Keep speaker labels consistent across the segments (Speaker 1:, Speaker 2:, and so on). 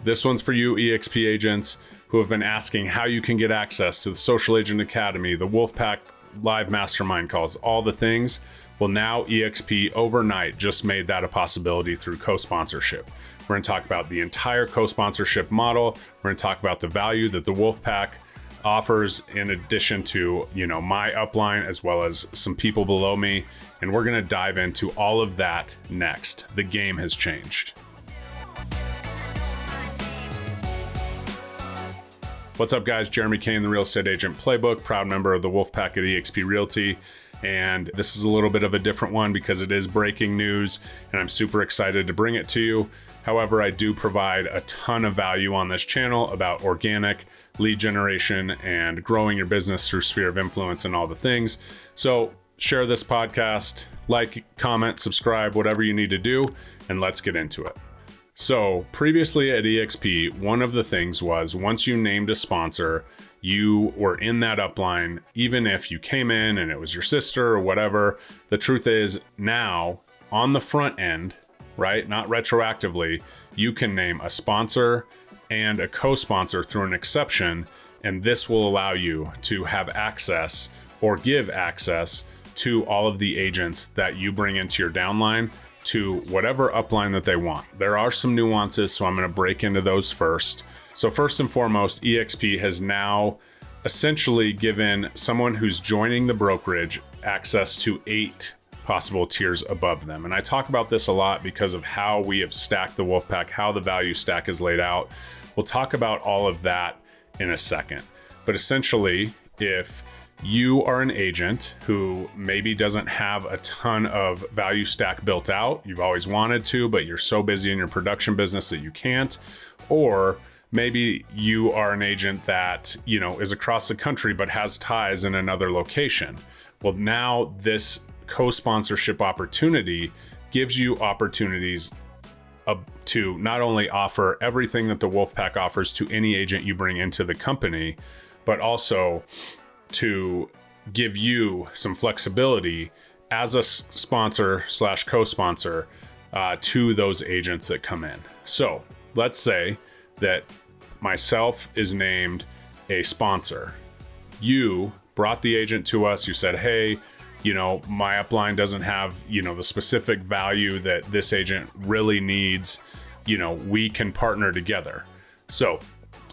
Speaker 1: This one's for you eXp agents who have been asking how you can get access to the Social Agent Academy, the Wolfpack live mastermind calls, all the things. Well, now eXp overnight just made that a possibility through co-sponsorship. We're going to talk about the entire co-sponsorship model. We're going to talk about the value that the Wolfpack offers in addition to, my upline as well as some people below me. And we're going to dive into all of that next. The game has changed. What's up, guys? Jeremy Kane, the Real Estate Agent Playbook, proud member of the Wolfpack at eXp Realty. And this is a little bit of a different one because it is breaking news and I'm super excited to bring it to you. However, I do provide a ton of value on this channel about organic lead generation and growing your business through sphere of influence and all the things. So share this podcast, like, comment, subscribe, whatever you need to do, and let's get into it. So previously at eXp, one of the things was once you named a sponsor, you were in that upline, even if you came in and it was your sister or whatever. The truth is now on the front end, right? Not retroactively, you can name a sponsor and a co-sponsor through an exception, and this will allow you to have access or give access to all of the agents that you bring into your downline to whatever upline that they want. There are some nuances, so I'm going to break into those first. So first and foremost, eXp has now essentially given someone who's joining the brokerage access to 8 possible tiers above them. And I talk about this a lot because of how we have stacked the Wolfpack, how the value stack is laid out. We'll talk about all of that in a second. But essentially, if you are an agent who maybe doesn't have a ton of value stack built out, you've always wanted to, but you're so busy in your production business that you can't, or maybe you are an agent that, is across the country but has ties in another location. Well, now this co-sponsorship opportunity gives you opportunities to not only offer everything that the Wolfpack offers to any agent you bring into the company, but also to give you some flexibility as a sponsor / co-sponsor to those agents that come in. So let's say that myself is named a sponsor. You brought the agent to us. You said, hey, my upline doesn't have, the specific value that this agent really needs. We can partner together. So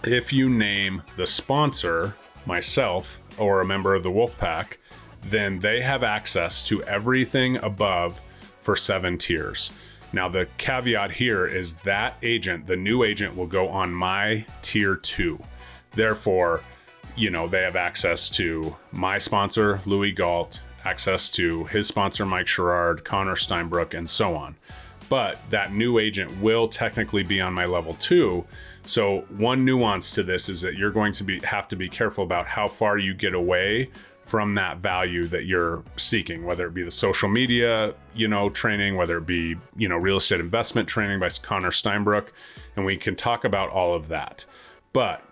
Speaker 1: if you name the sponsor, myself, or a member of the Wolfpack, then they have access to everything above for 7 tiers. Now, the caveat here is that agent, the new agent, will go on my tier 2. Therefore, they have access to my sponsor, Lewi Gault, access to his sponsor, Mike Sherrard, Steinbrook, and so on. But that new agent will technically be on my level 2. So one nuance to this is that you're going to have to be careful about how far you get away from that value that you're seeking, whether it be the social media, training, whether it be, real estate investment training by Steinbrook, and we can talk about all of that. But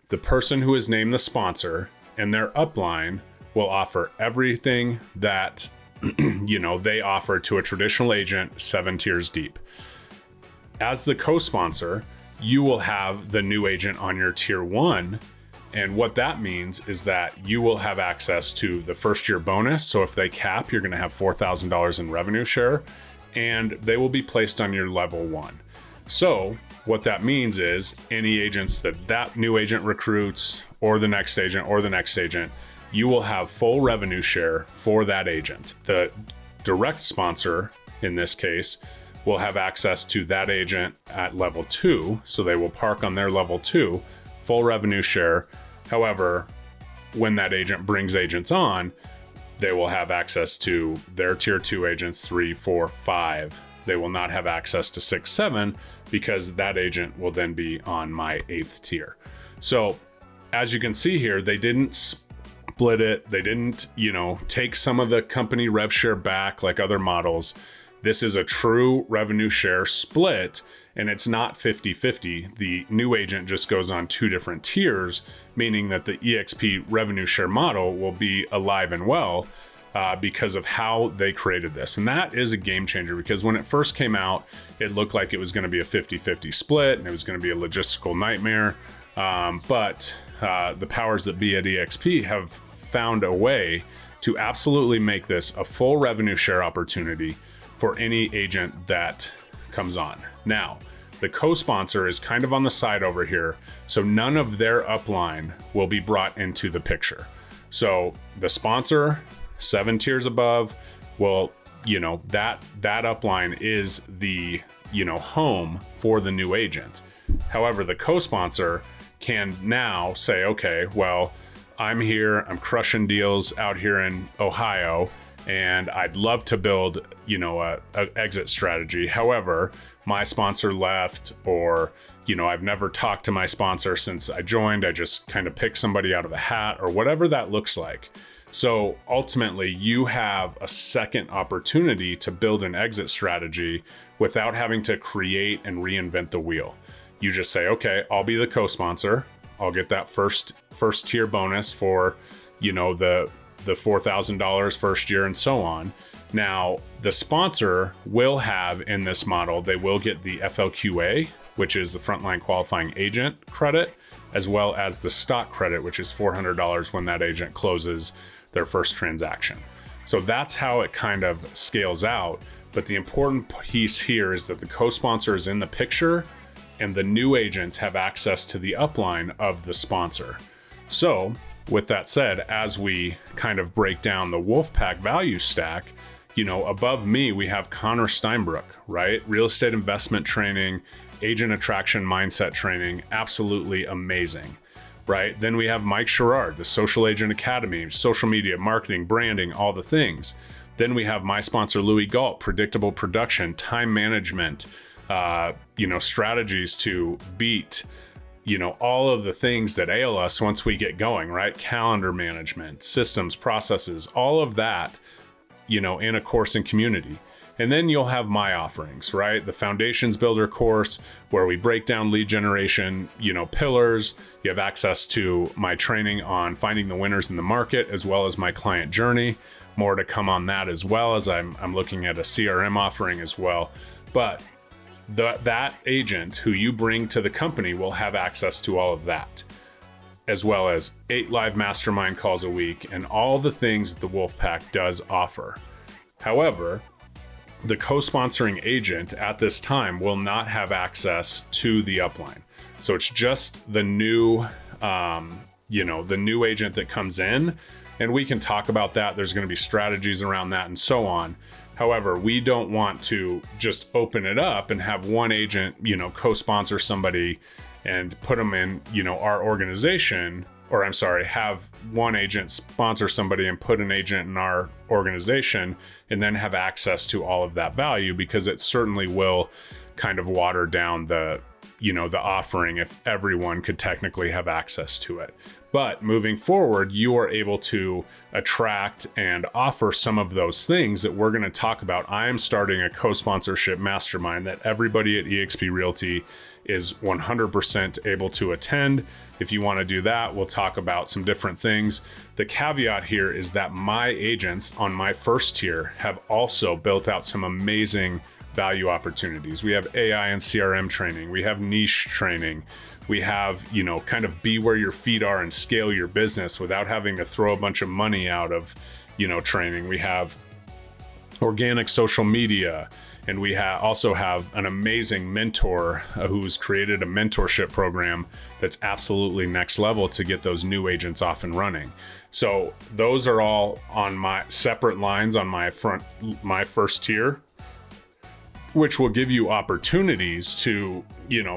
Speaker 1: the person who is named the sponsor and their upline will offer everything that, they offer to a traditional agent 7 tiers deep. As the co-sponsor, you will have the new agent on your tier 1. And what that means is that you will have access to the first year bonus. So if they cap, you're going to have $4,000 in revenue share, and they will be placed on your level 1. So what that means is any agents that new agent recruits, or the next agent, you will have full revenue share for that agent. The direct sponsor, in this case, will have access to that agent at level 2. So they will park on their level 2, full revenue share. However, when that agent brings agents on, they will have access to their tier 2 agents, 3, 4, 5. They will not have access to 6, 7 because that agent will then be on my 8th tier. So as you can see here, they didn't split it. They didn't, take some of the company rev share back like other models. This is a true revenue share split, and it's not 50-50. The new agent just goes on 2 different tiers, meaning that the eXp revenue share model will be alive and well. because of how they created this. And that is a game changer, because when it first came out, it looked like it was going to be a 50-50 split and it was going to be a logistical nightmare. But the powers that be at eXp have found a way to absolutely make this a full revenue share opportunity for any agent that comes on. Now, the co-sponsor is kind of on the side over here, so none of their upline will be brought into the picture. So the sponsor, 7 tiers above, well, that upline is the, home for the new agent. However, the co-sponsor can now say, okay, well, I'm here, I'm crushing deals out here in Ohio, and I'd love to build, a exit strategy. However, my sponsor left, or, I've never talked to my sponsor since I joined. I just kind of picked somebody out of a hat, or whatever that looks like. So ultimately, you have a second opportunity to build an exit strategy without having to create and reinvent the wheel. You just say, okay, I'll be the co-sponsor. I'll get that first tier bonus for, the $4,000 first year and so on. Now, the sponsor will have, in this model, they will get the FLQA, which is the frontline qualifying agent credit, as well as the stock credit, which is $400 when that agent closes their first transaction. So that's how it kind of scales out. But the important piece here is that the co-sponsor is in the picture, and the new agents have access to the upline of the sponsor. So with that said, as we kind of break down the Wolfpack value stack, above me, we have Connor Steinbrook, right? Real estate investment training, agent attraction mindset training, absolutely amazing, right? Then we have Mike Sherrard, the Social Agent Academy, social media, marketing, branding, all the things. Then we have my sponsor, Lewi, Gault, predictable production, time management, strategies to beat, all of the things that ail us once we get going, right? Calendar management, systems, processes, all of that, in a course and community. And then you'll have my offerings, right? The Foundations Builder course, where we break down lead generation, pillars. You have access to my training on finding the winners in the market, as well as my client journey. More to come on that, as well as I'm looking at a CRM offering as well. But that agent who you bring to the company will have access to all of that, as well as 8 live mastermind calls a week and all the things that the Wolfpack does offer. However, the co-sponsoring agent at this time will not have access to the upline. So it's just the new, the new agent that comes in, and we can talk about that. There's going to be strategies around that and so on. However, we don't want to just open it up and have one agent, co-sponsor somebody and put them in, our organization, or have one agent sponsor somebody and put an agent in our organization and then have access to all of that value, because it certainly will kind of water down the offering if everyone could technically have access to it. But moving forward, you are able to attract and offer some of those things that we're going to talk about. I am starting a co-sponsorship mastermind that everybody at eXp Realty is 100% able to attend. If you want to do that, we'll talk about some different things. The caveat here is that my agents on my first tier have also built out some amazing value opportunities. We have AI and CRM training. We have niche training. We have, kind of be where your feet are and scale your business without having to throw a bunch of money out of, training. We have organic social media, and we also have an amazing mentor who's created a mentorship program that's absolutely next level to get those new agents off and running. So those are all on my separate lines on my first tier, which will give you opportunities to,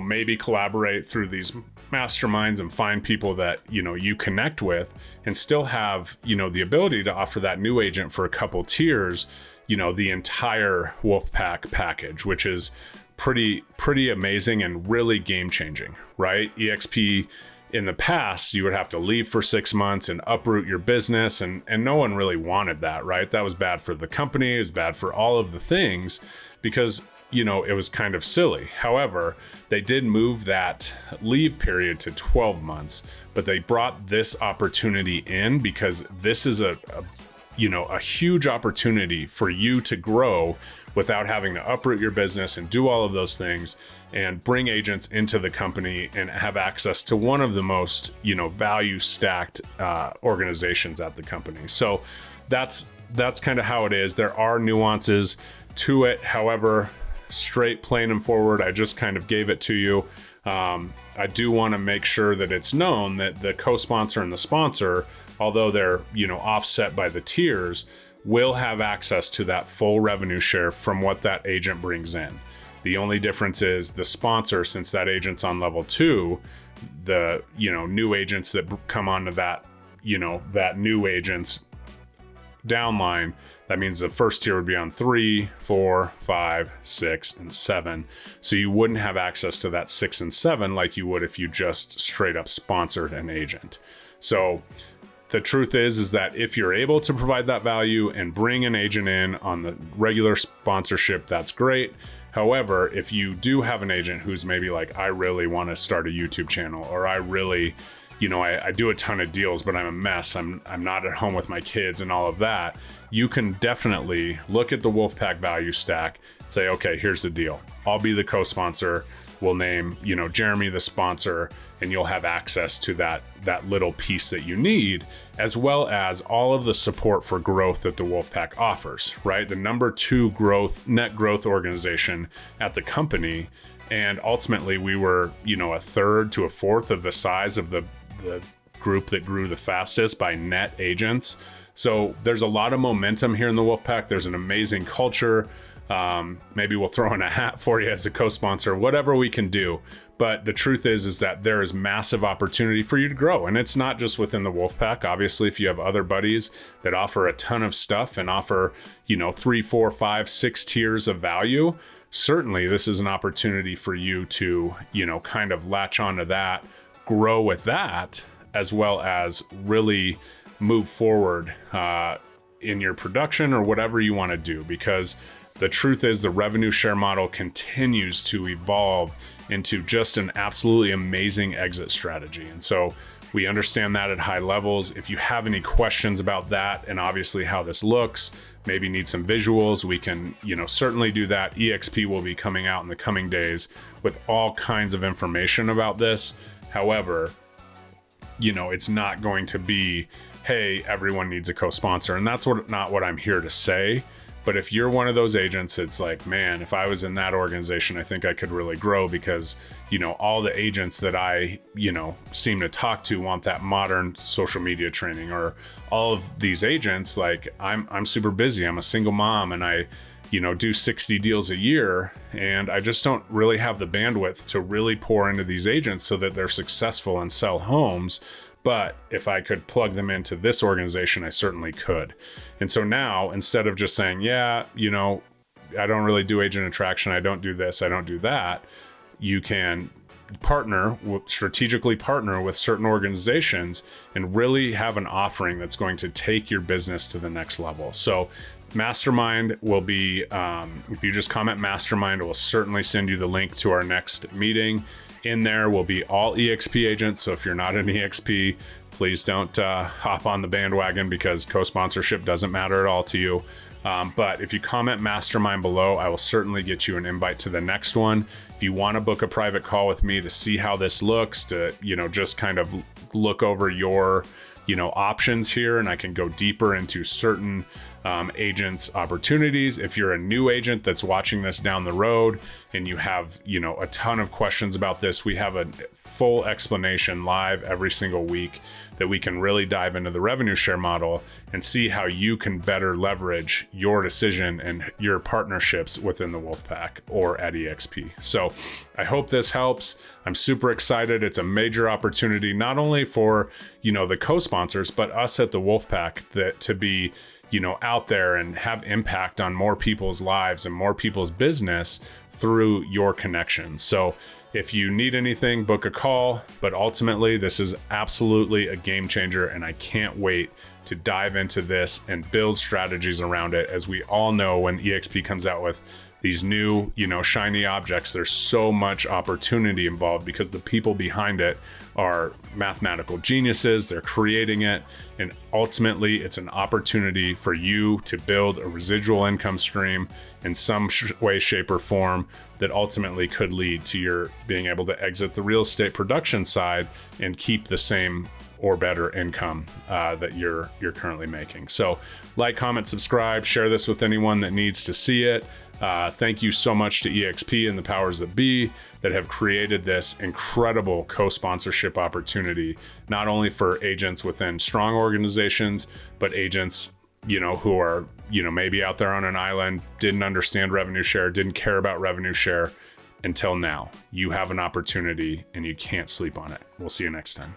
Speaker 1: maybe collaborate through these masterminds and find people that, you connect with, and still have, the ability to offer that new agent for a couple tiers, the entire Wolfpack package, which is pretty amazing and really game changing, right? eXp, in the past, you would have to leave for 6 months and uproot your business, and no one really wanted that, right? That was bad for the company, it was bad for all of the things, because it was kind of silly. However, they did move that leave period to 12 months, but they brought this opportunity in because this is a a huge opportunity for you to grow without having to uproot your business and do all of those things, and bring agents into the company and have access to one of the most, value stacked organizations at the company. So that's kind of how it is. There are nuances to it. However, straight, plain and forward, I just kind of gave it to you. I do want to make sure that it's known that the co-sponsor and the sponsor, although they're, offset by the tiers, will have access to that full revenue share from what that agent brings in. The only difference is the sponsor, since that agent's on level 2, the, new agents that come onto that, that new agent's downline, that means the first tier would be on 3, 4, 5, 6, and 7. So you wouldn't have access to that 6 and 7 like you would if you just straight up sponsored an agent. So the truth is that if you're able to provide that value and bring an agent in on the regular sponsorship, that's great. However, if you do have an agent who's maybe like, I really want to start a YouTube channel, or I really, I do a ton of deals, but I'm a mess. I'm not at home with my kids and all of that. You can definitely look at the Wolfpack value stack, say, okay, here's the deal. I'll be the co-sponsor. We'll name, Jeremy the sponsor, and you'll have access to that little piece that you need, as well as all of the support for growth that the Wolfpack offers, right? The number 2 net growth organization at the company. And ultimately we were, a third to a fourth of the size of the group that grew the fastest by net agents. So there's a lot of momentum here in the Wolfpack. There's an amazing culture. Maybe we'll throw in a hat for you as a co-sponsor, whatever we can do. But the truth is that there is massive opportunity for you to grow. And it's not just within the Wolfpack. Obviously, if you have other buddies that offer a ton of stuff and offer, 3, 4, 5, 6 tiers of value, certainly this is an opportunity for you to, kind of latch onto that, grow with that, as well as really move forward in your production or whatever you want to do. Because the truth is the revenue share model continues to evolve into just an absolutely amazing exit strategy. And so we understand that at high levels. If you have any questions about that and obviously how this looks, maybe need some visuals, we can, certainly do that. eXp will be coming out in the coming days with all kinds of information about this. However, it's not going to be, hey, everyone needs a co-sponsor. And that's not what I'm here to say. But if you're one of those agents, it's like, man, if I was in that organization, I think I could really grow because, all the agents that I, seem to talk to want that modern social media training, or all of these agents, like I'm super busy. I'm a single mom and I, do 60 deals a year, and I just don't really have the bandwidth to really pour into these agents so that they're successful and sell homes. But if I could plug them into this organization, I certainly could. And so now, instead of just saying, yeah, I don't really do agent attraction, I don't do this, I don't do that, you can strategically partner with certain organizations and really have an offering that's going to take your business to the next level. So Mastermind will be, if you just comment Mastermind, it will certainly send you the link to our next meeting. In there will be all eXp agents. So if you're not an eXp, please don't hop on the bandwagon, because co-sponsorship doesn't matter at all to you. But if you comment Mastermind below, I will certainly get you an invite to the next one. If you want to book a private call with me to see how this looks, to, just kind of look over your, options here, and I can go deeper into certain agents' opportunities. If you're a new agent that's watching this down the road and you have, a ton of questions about this, we have a full explanation live every single week that we can really dive into the revenue share model and see how you can better leverage your decision and your partnerships within the Wolfpack or at eXp. So I hope this helps. I'm super excited. It's a major opportunity, not only for, the co-sponsors, but us at the Wolfpack, that to be, out there and have impact on more people's lives and more people's business through your connections. So if you need anything, book a call. But ultimately, this is absolutely a game changer, and I can't wait to dive into this and build strategies around it. As we all know, when eXp comes out with these new, shiny objects. There's so much opportunity involved because the people behind it are mathematical geniuses. They're creating it. And ultimately, it's an opportunity for you to build a residual income stream in some way, shape, or form that ultimately could lead to your being able to exit the real estate production side and keep the same or better income that you're currently making. So like, comment, subscribe, share this with anyone that needs to see it. Thank you so much to eXp and the powers that be that have created this incredible co-sponsorship opportunity, not only for agents within strong organizations, but agents, who are, maybe out there on an island, didn't understand revenue share, didn't care about revenue share until now. You have an opportunity and you can't sleep on it. We'll see you next time.